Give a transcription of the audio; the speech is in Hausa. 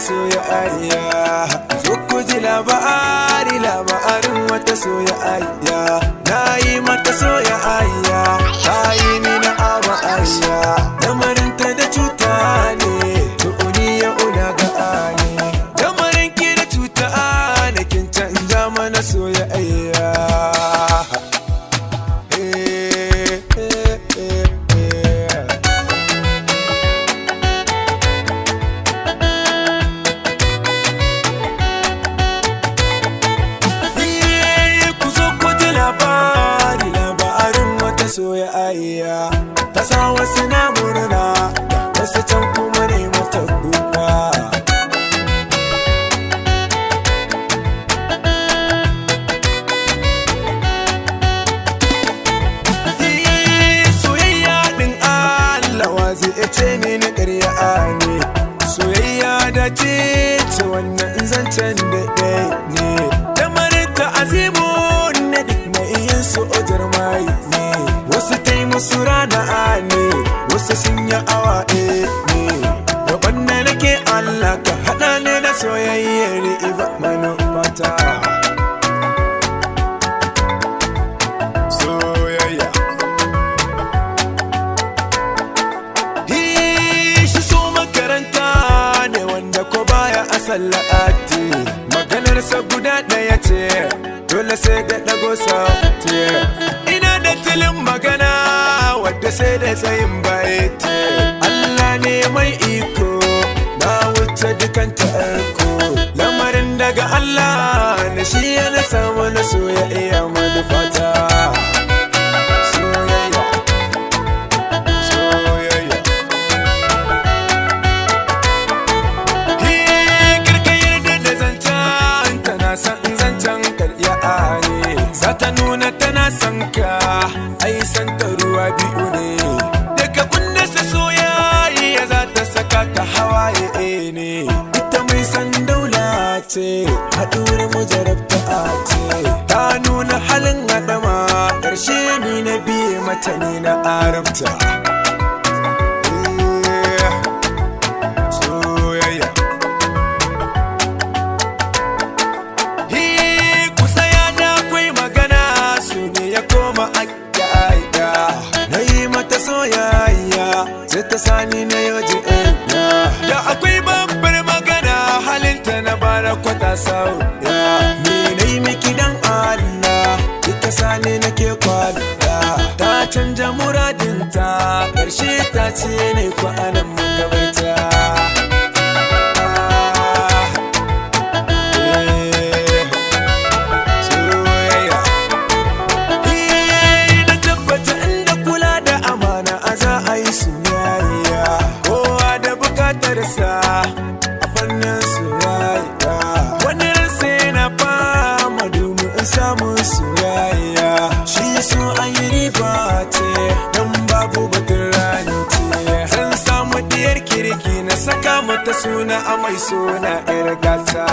soyayya. Zo ku ji labarin wata soyayya. Na yi mata soyayya, ta yi mini awa ayya. Lamarinta da cuta ne, tu'uni ya una ga ne. Lamarin ki da cuta ne, kin canja mana soyayya. Soyayya ta sa wasu na murna, wasu can kuma ne mata kuka. Soyayya din Allah wa zai ce mini ƙarya ne. Soyayya da ce wannan zancen da ɗaya ne. Lamarin ta azimu na duk mai yin su ojar mai ne. Wasu ta yi musu rana ne, wasu sun yi awa ne. Gaban da nake Allah ka haɗa ne da soyayyar iba manufata. Soyayya shi so makaranta ne wanda ko baya a sallati. Maganarsa guda ɗaya ce, dole sai da ɗago sauti. Ina da tilin magana wadda sai da tsayin baiti. Allah ne mai iko, na wuce dukan tarko. Lamarin daga Allah na shi yana samu na soyayya manufata. Soyayya, soyayya. Karka yarda da zancen tana san zancen karya ne. Za ta nuna tana son ka, ai san ta ruwa biyu ne. Daga kundasa soyayya za ta saka ka hawaye ne. Ita mai san daula ce, haɗuwar mu jarabta ce. Ta nuna halin haɗama, ƙarshe ni na biye mata ni na arabta. Soyayya kusaya da akwai magana, su ne ya koma aƙƙa. Na yi mata soyayya, sai ta sani na yoji ɗaya. Da akwai babbar magana, halinta na bara kwata sauya. Ni na yi miki dan Allah, ita sani na ke kwalita. Ta canja muradinta, ƙarshe ta ce ne kwanan magabarta. A fannin soyayya wani ransa yana fama domin in samun soyayya. Shi so an yi riba ce, don babu batun ranci. Zan samu diyar kirki na saka mata suna a mai suna 'yar gata.